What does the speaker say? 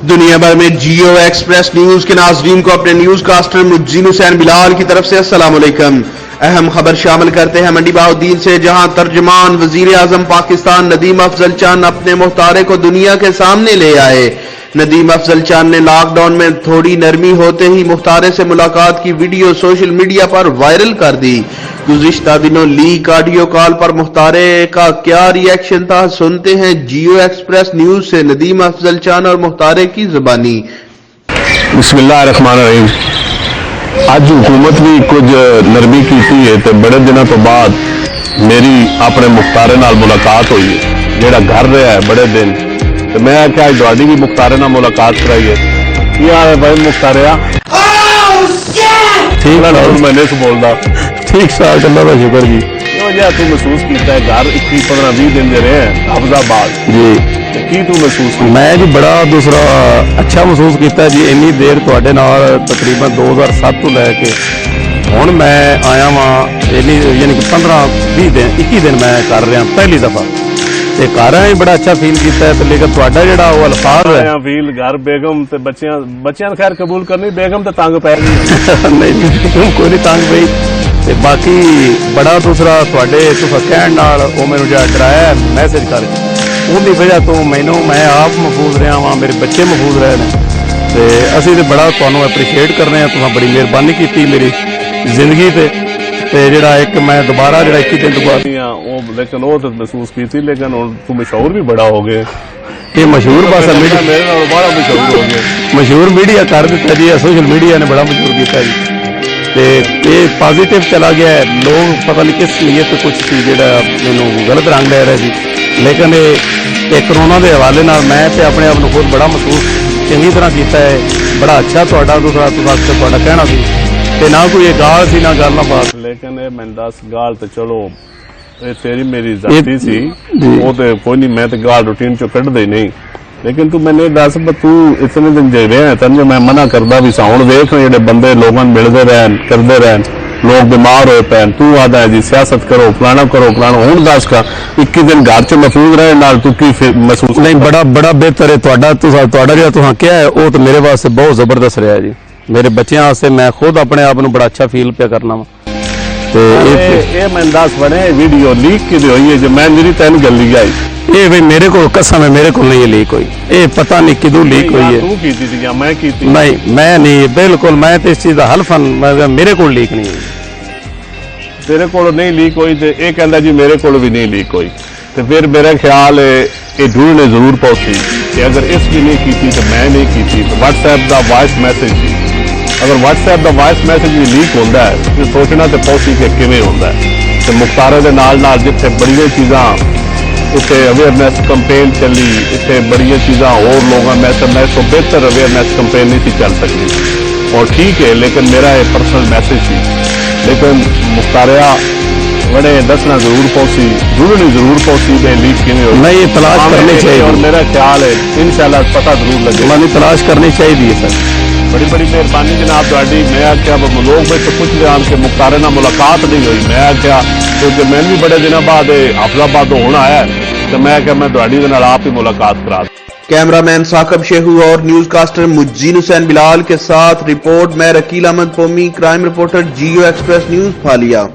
दुनिया भर में जियो एक्सप्रेस न्यूज के नाजरीन को अपने न्यूज कास्टर मुज्जीन हुसैन बिलाल की तरफ से अस्सलाम वालेकुम। अहम खबर शामिल करते हैं मंडी बहाउद्दीन से, जहां तर्जमान वजीर आजम पाकिस्तान नदीम अफजल चांद अपने मुख्तारे को दुनिया के सामने ले आए। नदीम अफजल चांद ने लॉकडाउन में थोड़ी नरमी होते ही मुख्तारे से मुलाकात की वीडियो सोशल मीडिया पर वायरल कर दी। गुज़िश्ता दिनों लीक ऑडियो कॉल पर मुख्तारे का क्या रिएक्शन था, सुनते हैं जियो एक्सप्रेस न्यूज से नदीम अफजल चांद और मुख्तारे की जुबानी। बिस्मिल्लाहिर्रहमानिर्रहीम। अज हुकूमत भी कुछ नरमी की है तो बड़े दिनों तो बाद मेरी अपने मुख्तारे नाल मुलाकात हुई है, जेड़ा घर रहा है बड़े दिन। तो मैं क्या तुहाडी भी मुख्तारे नाल मुलाकात कराई है। की हाल है भाई मुख्तारिया? ठीक है, मैंने से बोलदा ठीक साथ अल्लाह का शुक्र जी। जो तू महसूस किया है घर 21-15-20 दिन दे रहे हैं हाफिजाबाद जी, की तू महसूस किया? मैं जी बड़ा दूसरा अच्छा महसूस किया जी। इन्नी देर तुहाडे नाल तकरीबन 2007 तो लैके हुण मैं आया वहाँ इन्नी यानी कि 15-20 दिन 21 दिन मैं कर रहा पहली दफा ते घर ही बड़ा अच्छा फील किया है। लेकिन तुहाडा जिहड़ा वो अल्फाज है फील घर बेगम ते बच्चियां खैर कबूल करनी, बेगम तो तंग पै गई नहीं कोई नहीं तंग पई। ते बाकी बड़ा दूसरा तुहाडे तुसां कहण नाल वो मैनूं जिहड़ा डराया मैसेज करके उहदी वजह तो मैनूं मैं आप महफूज रहा वहाँ, मेरे बच्चे महफूज रहे हैं। तो असीं ते बड़ा तुहानूं एप्रीशिएट करने हैं, तुसां बड़ी मेहरबानी की मेरी जिंदगी ते जिहड़ा एक मैं दोबारा जिहड़ा 21 दिन बाद लेकिन वो तो महसूस की थी। लेकिन तू मशहूर भी बड़ा हो गए। ये मशहूर बस मीडिया मेरे नाल बड़ा मशहूर हो गए। मशहूर मीडिया कर दिता जी, सोशल मीडिया ने बड़ा मशहूर किया जी। ये पॉजिटिव चला गया है। लोग पता नहीं किस नीयत तो कुछ सी जो मैं गलत रंग ले रहे थे। लेकिन ये कोरोना के हवाले नाल मैं तो अपने आप को खुद बड़ा महसूस चंगी तरह किया है। बड़ा अच्छा तुहाडा दूसरा तुहाडा कहना सी ते ना कोई गाल सी ना गल ना बात। लेकिन ये मैं दस गाल तो चलो ये तेरी मेरी जाती सी, वो तो कोई नहीं, मैं तो गाल रूटीन चो कढ़ दे नहीं। लेकिन तू मैंने दस तू इतने दिन जे रहा है तेन मैं मना करता भी सा। हुण वेख जेडे बंदे लोगों मिलते रहन करते रहन, लोग बीमार होए पैन, तू आदा है जी सियासत करो फलाना हुण दस का 21 दिन घर च महफूज रहे नाल तू की महसूस? नहीं बड़ा बेहतर है तुहाडा जिहड़ा तुहां कहा है वो तो मेरे वास्ते बहुत जबरदस्त रहा जी। मेरे बच्चों वास्ते मैं खुद अपने आप को बड़ा अच्छा फील पे करना वा। ये मैं दस बने वीडियो लीक की हुई है जो मैं मेरी तेन गली आई ये भाई मेरे को कसम है मेरे को नहीं है लीक हुई। ये पता नहीं किदों लीक हुई है। तू कीती थी या मैं कीती? नहीं मैं नहीं, बिल्कुल मैं तो इस चीज का हल्फन मेरे को लीक नहीं हुई। तेरे को नहीं लीक हुई तो यह कहता जी मेरे को भी नहीं लीक हुई। तो फिर मेरा ख्याल है ये ढूंढने जरूर पहुंची कि अगर इसकी नहीं की तो मैं नहीं की तो व्हाट्सएप का वॉइस मैसेज भी, अगर व्हाट्सएप का वॉइस मैसेज भी लीक होता है तो सोचना तो पहुंची कि किमें होता है। तो मुख्तारे के नाल जिथे बड़िया चीज़ा उत्थे अवेयरनैस कंपेन चली, इतने बड़िया चीज़ा होर लोगों में तो मैं तो बेहतर अवेयरनैस कंपेन नहीं थी चल सकती। और ठीक है, लेकिन मेरा एक पर्सनल मैसेज थी। लेकिन मुख्तारिया बड़े दसना जरूर पहुंची, ढूंढनी जरूर पहुंची दे लीक किमें नहीं तलाश करनी चाहिए। और मेरा ख्याल है इंशाल्लाह पता जरूर लगे। मैंने तलाश करनी चाहिए सर। बड़ी बड़ी मेहरबानी जनाब तुहाडी। मैं क्या लोग में तो कुछ लिया कि मुख्तारे नाल मुलाकात नहीं हुई। मैं क्या क्योंकि मैं भी बड़े दिनों बाद हाफिजाबाद होना आया तो मैं क्या मैं तुहाडी दे नाल आप ही मुलाकात करा। कैमरामैन साकिब शेहू और न्यूज कास्टर मुज्जीन हुसैन बिलाल के साथ रिपोर्ट मैं रकील अहमद पोमी, क्राइम रिपोर्टर जियो एक्सप्रेस न्यूज फालिया।